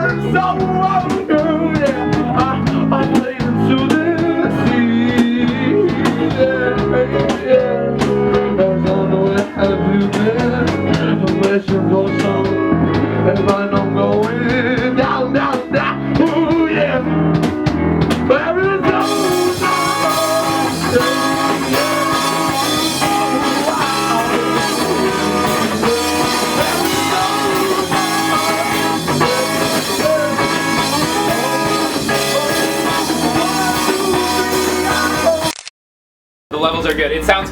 So, yeah, I played into the sea. Yeah. I don't know how to do that. Unless you go some, and I know I'm going down, down, down. Ooh, yeah. Arizona. The levels are good. It sounds